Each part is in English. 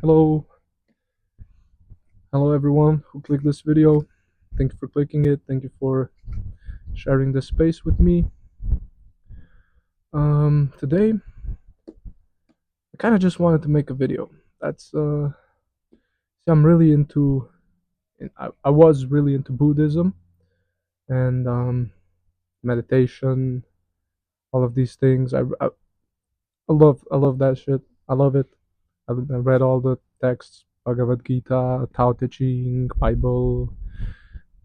Hello, hello everyone who clicked this video. Thank you for clicking it. Thank you for sharing this space with me. Today I kind of just wanted to make a video. That's see, I'm really into. I was really into Buddhism and meditation, all of these things. I love that shit. I love it. I read all the texts: Bhagavad Gita, Tao Te Ching, Bible,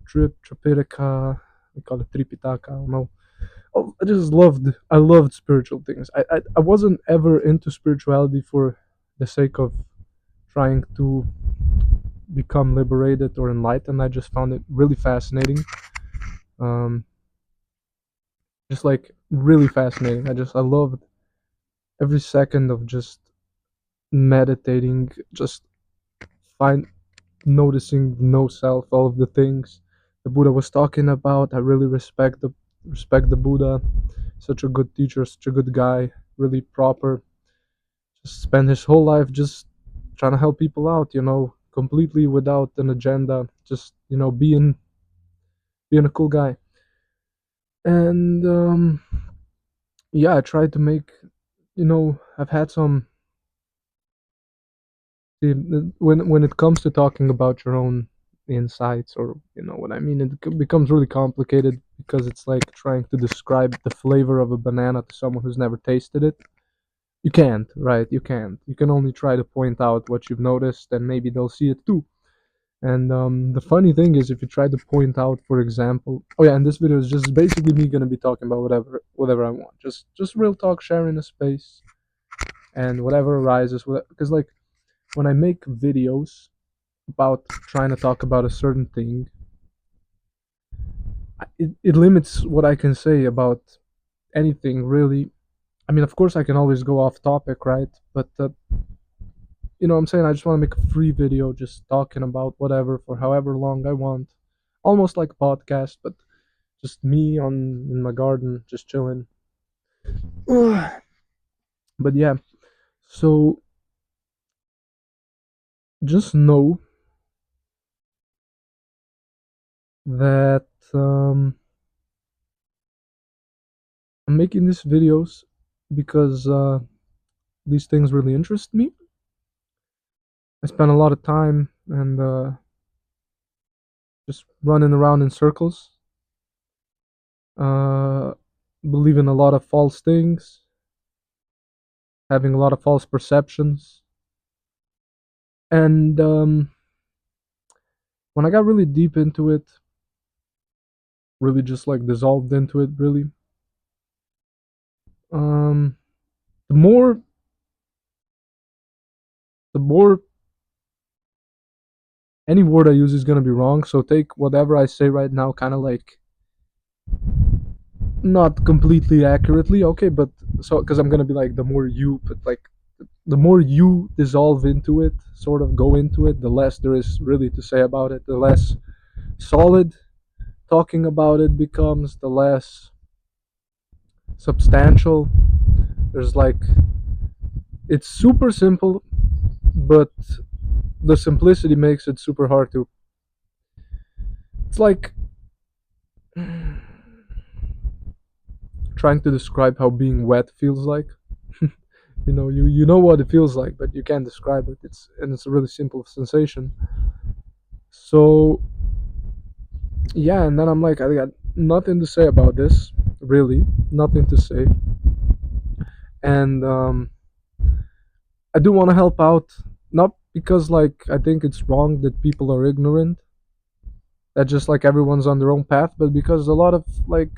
Tripitaka. We call it Tripitaka. I don't know. Oh, I loved spiritual things. I wasn't ever into spirituality for the sake of trying to become liberated or enlightened. I just found it really fascinating. Um, just like really fascinating. I loved every second of just meditating, just find noticing no self, all of the things the Buddha was talking about. I really respect the Buddha. Such a good teacher, such a good guy, really proper. Just spend his whole life just trying to help people out, completely without an agenda, just being a cool guy. And yeah, I tried to make, I've had some. See, when it comes to talking about your own insights, or what I mean, it becomes really complicated because it's like trying to describe the flavor of a banana to someone who's never tasted it. You can't, right? You can't. You can only try to point out what you've noticed, and maybe they'll see it too. And the funny thing is, if you try to point out, for example, oh yeah, and this video is just basically me gonna be talking about whatever I want, just real talk, sharing a space, and whatever arises. Because like when I make videos about trying to talk about a certain thing, it limits what I can say about anything really. I mean, of course, I can always go off topic, right? But what I'm saying, I just want to make a free video just talking about whatever for however long I want, almost like a podcast, but just me on in my garden just chilling. But yeah, so just know that I'm making these videos because these things really interest me. I spend a lot of time and just running around in circles, uh, believing a lot of false things, having a lot of false perceptions. And when I got really deep into it, really just like dissolved into it, really, um, the more, the more any word I use is gonna be wrong. So take whatever I say right now, kind of like not completely accurately, okay? But so because I'm gonna be like the more you dissolve into it, sort of go into it, the less there is really to say about it. The less solid talking about it becomes, the less substantial. There's like it's super simple, but the simplicity makes it super hard to. It's like trying to describe how being wet feels like. You know what it feels like, but you can't describe it. It's a really simple sensation. So yeah, and then I'm like, I got nothing to say about this, really, nothing to say. And I do want to help out, not because like I think it's wrong that people are ignorant, that just like everyone's on their own path, but because a lot of like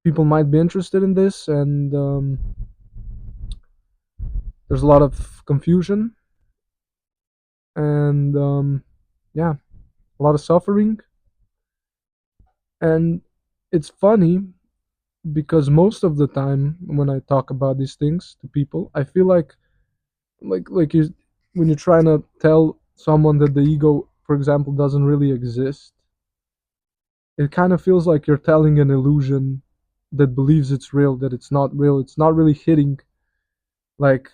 people might be interested in this, and there's a lot of confusion, and yeah, a lot of suffering. And it's funny because most of the time when I talk about these things to people, I feel like you when you're trying to tell someone that the ego, for example, doesn't really exist, it kind of feels like you're telling an illusion that believes it's real, that it's not real. It's not really hitting like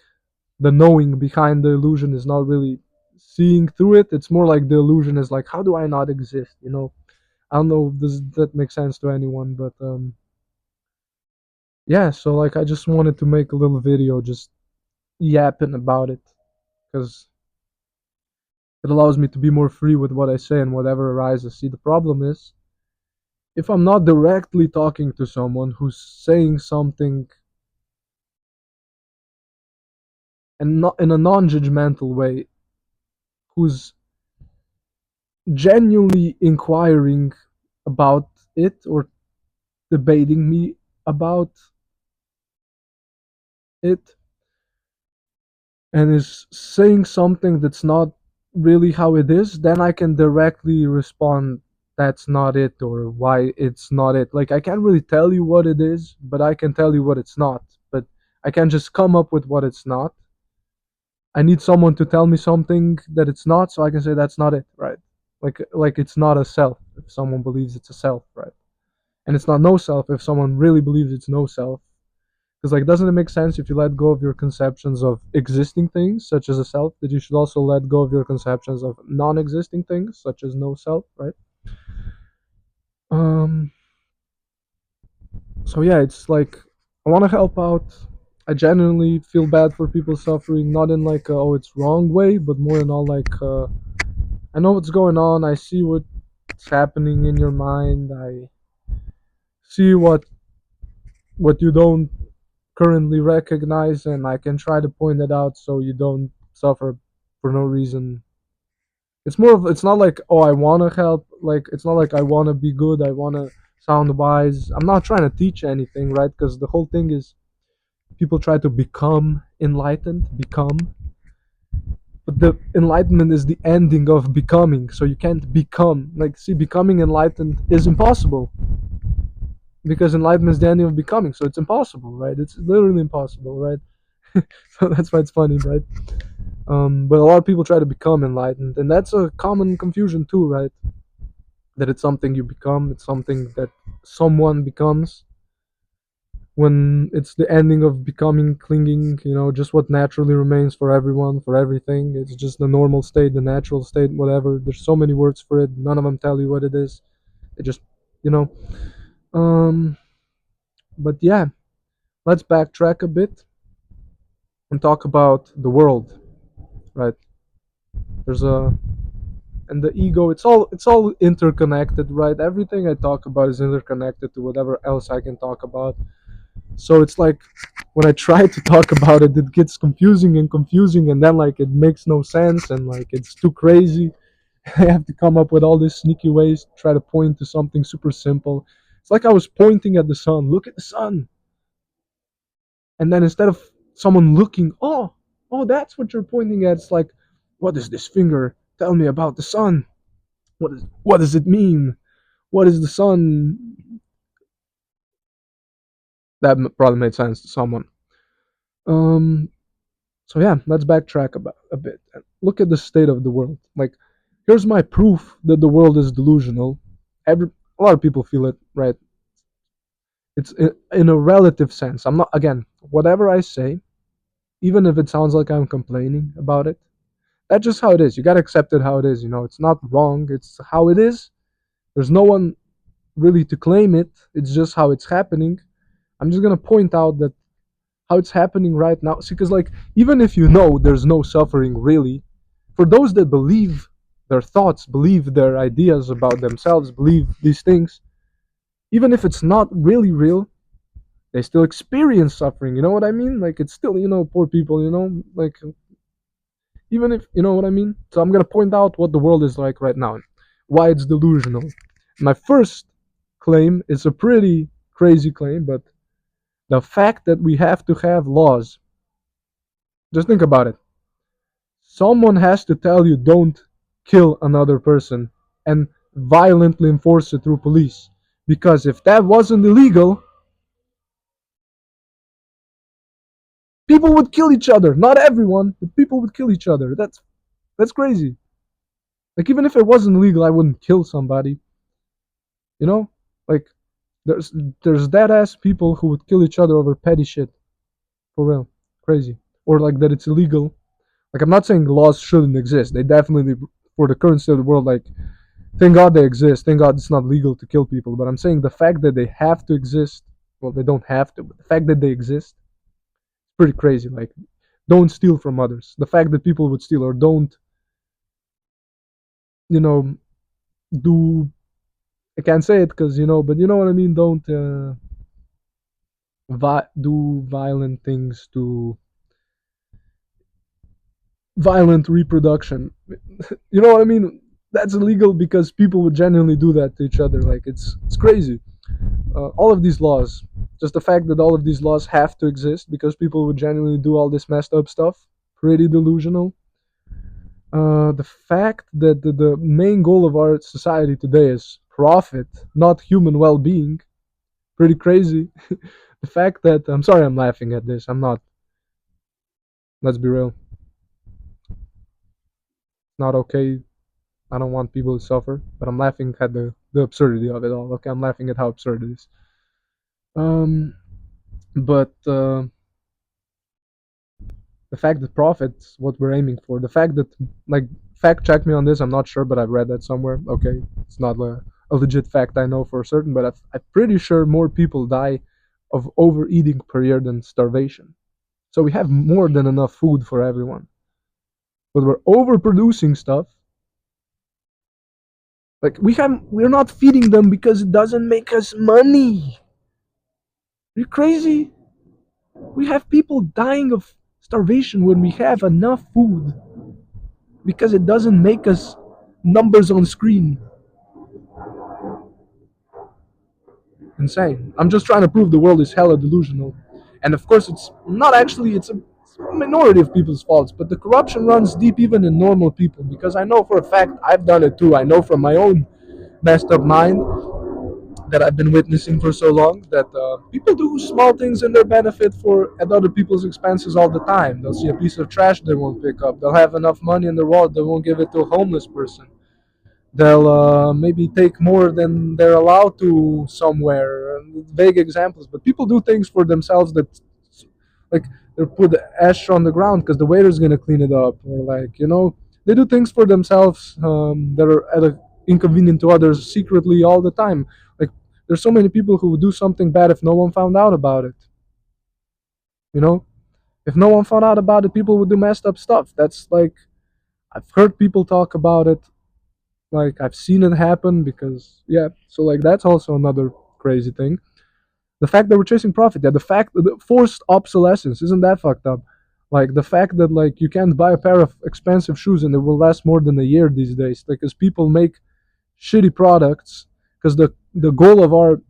the knowing behind the illusion is not really seeing through it. It's more like the illusion is like, how do I not exist? I don't know if that makes sense to anyone, but yeah. So like, I just wanted to make a little video, just yapping about it, because it allows me to be more free with what I say and whatever arises. See, the problem is, if I'm not directly talking to someone who's saying something and not in a non-judgmental way, who's genuinely inquiring about it or debating me about it, and is saying something that's not really how it is, then I can directly respond that's not it or why it's not it. Like, I can't really tell you what it is, but I can tell you what it's not. But I can't just come up with what it's not. I need someone to tell me something that it's not, so I can say that's not it, right? Like it's not a self if someone believes it's a self, right? And it's not no self if someone really believes it's no self. Because, like, doesn't it make sense, if you let go of your conceptions of existing things such as a self, that you should also let go of your conceptions of non-existing things such as no self, right? um so yeah, it's like, I want to help out. I genuinely feel bad for people suffering, not in like a, oh it's wrong way, but more in all like, I know what's going on. I see what's happening in your mind. I see what you don't currently recognize, and I can try to point it out so you don't suffer for no reason. It's more of, it's not like, oh I want to help, like it's not like I want to be good, I want to sound wise. I'm not trying to teach anything, right? Because the whole thing is, people try to become enlightened, but the enlightenment is the ending of becoming, so you can't become, like, see, becoming enlightened is impossible, because enlightenment is the ending of becoming, so it's impossible, right? It's literally impossible, right? So that's why it's funny, right? But a lot of people try to become enlightened, and that's a common confusion too, right? That it's something you become, it's something that someone becomes, when it's the ending of becoming, clinging, just what naturally remains for everyone, for everything. It's just the normal state, the natural state, whatever. There's so many words for it, none of them tell you what it is. It just, you know. Um, but yeah, let's backtrack a bit and talk about the world, right? There's a and the ego, it's all interconnected, right? Everything I talk about is interconnected to whatever else I can talk about. So it's like, when I try to talk about it, it gets confusing, and then like it makes no sense, and like it's too crazy. I have to come up with all these sneaky ways to try to point to something super simple. It's like I was pointing at the sun, look at the sun, and then instead of someone looking, oh that's what you're pointing at, it's like, what is this finger, tell me about the sun. What does it mean? What is the sun? That probably made sense to someone. um So yeah, let's backtrack about a bit and look at the state of the world. Like, here's my proof that the world is delusional. A lot of people feel it, right? It's in a relative sense. I'm not, again, whatever I say, even if it sounds like I'm complaining about it, that's just how it is. You gotta accept it how it is. It's not wrong. It's how it is. There's no one really to claim it. It's just how it's happening. I'm just gonna point out that how it's happening right now. See, because like, even if there's no suffering really, for those that believe their thoughts, believe their ideas about themselves, believe these things, even if it's not really real, they still experience suffering. You know what I mean? Like, it's still, poor people, like, even if, you know what I mean? So I'm going to point out what the world is like right now, why it's delusional. My first claim is a pretty crazy claim, but the fact that we have to have laws, just think about it. Someone has to tell you don't kill another person and violently enforce it through police. Because if that wasn't illegal, people would kill each other. Not everyone, but people would kill each other. That's crazy. Like, even if it wasn't illegal, I wouldn't kill somebody. You know? Like, there's dead ass people who would kill each other over petty shit. For real. Crazy. or like that it's illegal. Like I'm not saying laws shouldn't exist. They definitely, for the current state of the world, like thank God they exist. Thank God it's not legal to kill people. But I'm saying the fact that they have to exist, well, they don't have to, but the fact that they exist, pretty crazy. Like, don't steal from others. The fact that people would steal or don't, you know, do. I can't say it because but you know what I mean. Don't do violent things to violent reproduction. You know what I mean? That's illegal because people would genuinely do that to each other. Like it's crazy. All of these laws, just the fact that all of these laws have to exist because people would genuinely do all this messed up stuff, pretty delusional. The fact that the main goal of our society today is profit, not human well-being, pretty crazy. The fact that I'm sorry, I'm laughing at this. I'm not. Let's be real. Not okay. I don't want people to suffer, but I'm laughing at the absurdity of it all. Okay, I'm laughing at how absurd it is. Um, but the fact that profit's what we're aiming for. The fact that like fact check me on this. I'm not sure, but I've read that somewhere. Okay, it's not a legit fact I know for certain, but I'm pretty sure more people die of overeating per year than starvation. So we have more than enough food for everyone, but we're overproducing stuff. Like we're not feeding them because it doesn't make us money. You're crazy. We have people dying of starvation when we have enough food because it doesn't make us numbers on screen. Insane. I'm just trying to prove the world is hella delusional. And of course, it's not actually, it's a minority of people's faults, but the corruption runs deep even in normal people because I know for a fact I've done it too. I know from my own messed up mind that I've been witnessing for so long that people do small things in their benefit for at other people's expenses all the time. They'll see a piece of trash they won't pick up. They'll have enough money in their wallet they won't give it to a homeless person. They'll maybe take more than they're allowed to somewhere. Vague examples, but people do things for themselves that, like, they put ash on the ground because the waiter's gonna clean it up, or like they do things for themselves that are inconvenient to others secretly all the time. Like, there's so many people who would do something bad if no one found out about it. You know, if no one found out about it, people would do messed up stuff. That's like I've heard people talk about it. Like I've seen it happen because yeah. So like that's also another crazy thing. The fact that we're chasing profit, yeah. The fact that the forced obsolescence isn't that fucked up. Like the fact that like you can't buy a pair of expensive shoes and it will last more than a year these days. Like as people make shitty products, because the goal of our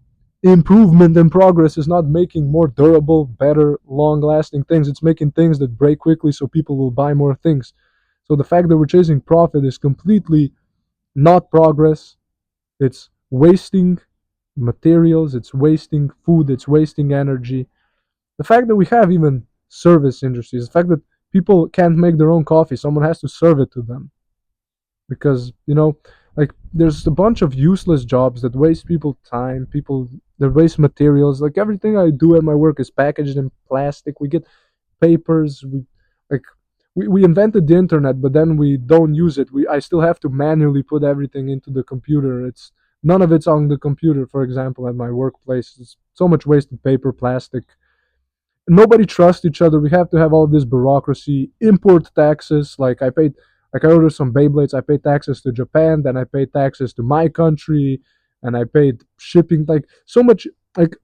improvement and progress is not making more durable, better, long lasting things. It's making things that break quickly so people will buy more things. So the fact that we're chasing profit is completely not progress. It's wasting materials, it's wasting food, it's wasting energy. The fact that we have even service industries, the fact that people can't make their own coffee, someone has to serve it to them. Because, like there's a bunch of useless jobs that waste people time, people that waste materials. Like everything I do at my work is packaged in plastic. We get papers, like we invented the internet, but then we don't use it. I still have to manually put everything into the computer. It's none of it's on the computer. For example, at my workplace, it's so much wasted paper, plastic. Nobody trusts each other. We have to have all this bureaucracy, import taxes. Like I ordered some Beyblades. I paid taxes to Japan, then I paid taxes to my country, and I paid shipping. Like so much. Like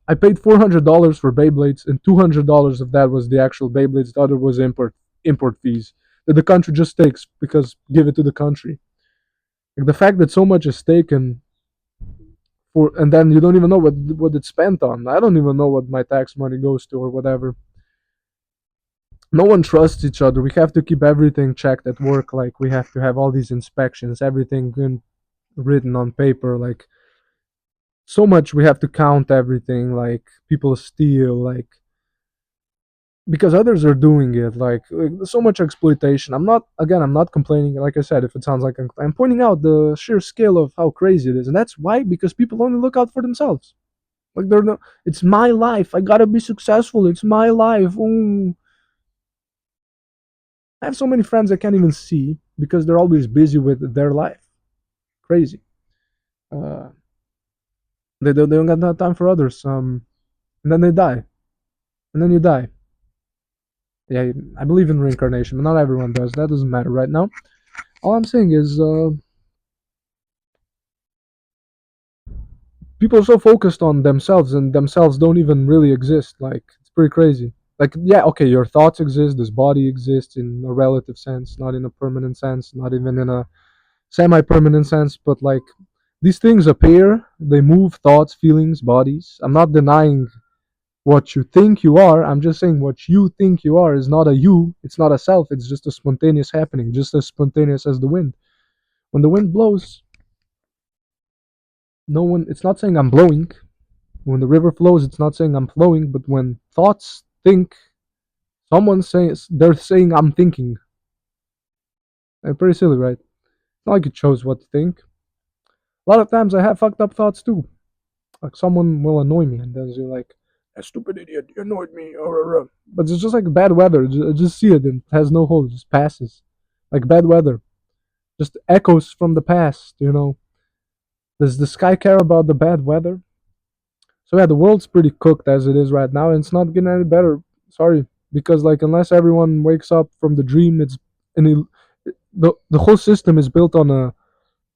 I paid $400 for Beyblades, and $200 of that was the actual Beyblades. The other was import fees that the country just takes because give it to the country. Like the fact that so much is taken for, and then you don't even know what it's spent on. I don't even know what my tax money goes to or whatever. No one trusts each other. We have to keep everything checked at work. Like we have to have all these inspections, everything written on paper. Like so much we have to count everything. Like people steal. Like because others are doing it, like so much exploitation. I'm not complaining. Like I said, if it sounds like I'm pointing out the sheer scale of how crazy it is, and that's why, because people only look out for themselves. Like they're no, it's my life, I gotta be successful, it's my life. Ooh. I have so many friends I can't even see because they're always busy with their life. Crazy. Uh, they don't got that time for others. And then they die, and then you die. Yeah, I believe in reincarnation, but not everyone does. That doesn't matter right now. All I'm saying is, people are so focused on themselves, and themselves don't even really exist. Like, it's pretty crazy. Like, yeah, okay, your thoughts exist, this body exists in a relative sense, not in a permanent sense, not even in a semi-permanent sense, but like, these things appear, they move, thoughts, feelings, bodies. I'm not denying what you think you are. I'm just saying what you think you are is not a you, it's not a self, it's just a spontaneous happening, just as spontaneous as the wind. When the wind blows, no one, it's not saying I'm blowing. When the river flows, it's not saying I'm flowing, but when thoughts think, someone says, they're saying I'm thinking. Pretty silly, right? It's not like you chose what to think. A lot of times I have fucked up thoughts too. Like, someone will annoy me, and then you're like, "That stupid idiot, you annoyed me." But it's just like bad weather. Just see it, and it has no hold. It just passes, like bad weather. Just echoes from the past. Does the sky care about the bad weather? So yeah, the world's pretty cooked as it is right now, and it's not getting any better. Sorry, because like unless everyone wakes up from the dream, it's an the whole system is built on a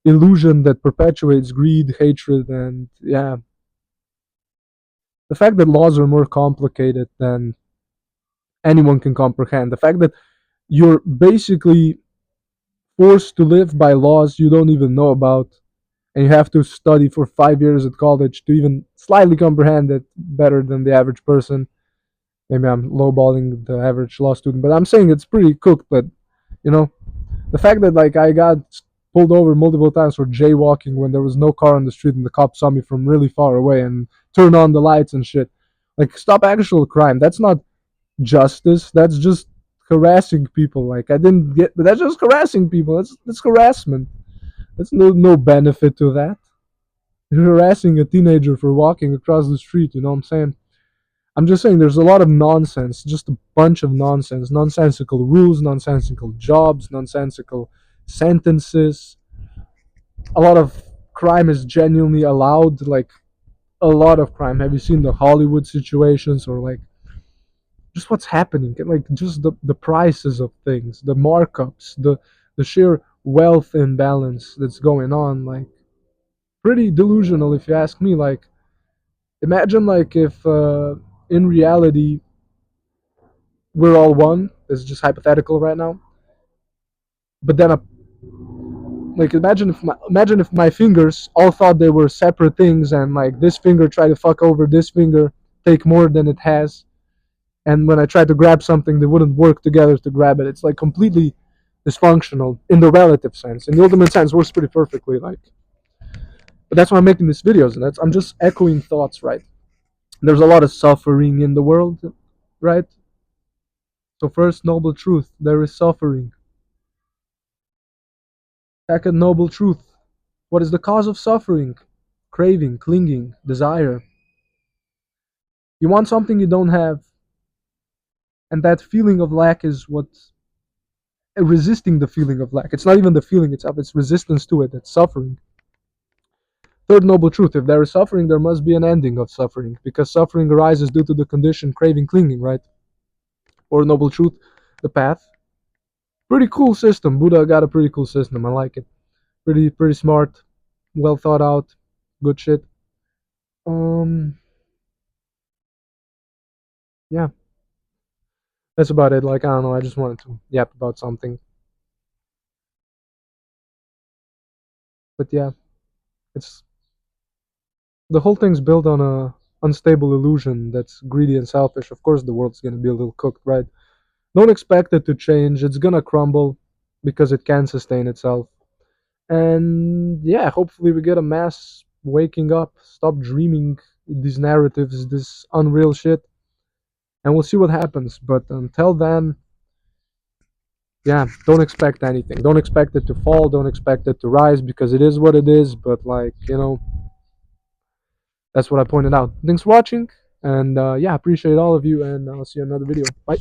illusion that perpetuates greed, hatred, and yeah, the fact that laws are more complicated than anyone can comprehend. The fact that you're basically forced to live by laws you don't even know about, and you have to study for 5 years at college to even slightly comprehend it better than the average person. Maybe I'm lowballing the average law student, but I'm saying it's pretty cooked. But you know, the fact that like I got pulled over multiple times for jaywalking when there was no car on the street and the cop saw me from really far away and turned on the lights and shit. Like, stop actual crime. That's not justice. That's just harassing people. Like, I didn't get, but that's just harassing people. That's harassment. There's no benefit to that. You're harassing a teenager for walking across the street. You know what I'm saying? I'm just saying there's a lot of nonsense, just a bunch of nonsense, nonsensical rules, nonsensical jobs, nonsensical sentences. A lot of crime is genuinely allowed, like a lot of crime. Have you seen the Hollywood situations, or like just what's happening? Like, just the prices of things, the markups, the sheer wealth imbalance that's going on. Like, pretty delusional if you ask me. Like, imagine like if in reality we're all one. This is just hypothetical right now. But then, like, imagine if my fingers all thought they were separate things, and like this finger tried to fuck over this finger, take more than it has, and when I tried to grab something, they wouldn't work together to grab it. It's like completely dysfunctional in the relative sense. In the ultimate sense, works pretty perfectly. Like, but that's why I'm making these videos, and that's I'm just echoing thoughts, right? There's a lot of suffering in the world, right? So first, noble truth: there is suffering. Second, noble truth: what is the cause of suffering? Craving, clinging, desire. You want something you don't have, and that feeling of lack is what's resisting the feeling of lack. It's not even the feeling itself, it's resistance to it, it's suffering. Third noble truth: if there is suffering, there must be an ending of suffering, because suffering arises due to the condition craving, clinging, right? Or noble truth: the path. Pretty cool system. Buddha got a pretty cool system. I like it. Pretty smart, well thought out, good shit. Um, yeah, that's about it. Like, I don't know. I just wanted to yap about something, but yeah, it's the whole thing's built on a unstable illusion that's greedy and selfish. Of course, the world's gonna be a little cooked, right? Don't expect it to change. It's gonna crumble because it can sustain itself. And yeah, hopefully we get a mass waking up, stop dreaming these narratives, this unreal shit, and we'll see what happens. But until then, yeah, don't expect anything. Don't expect it to fall. Don't expect it to rise, because it is what it is. But like, that's what I pointed out. Thanks for watching, and yeah, appreciate all of you, and I'll see you in another video. Bye.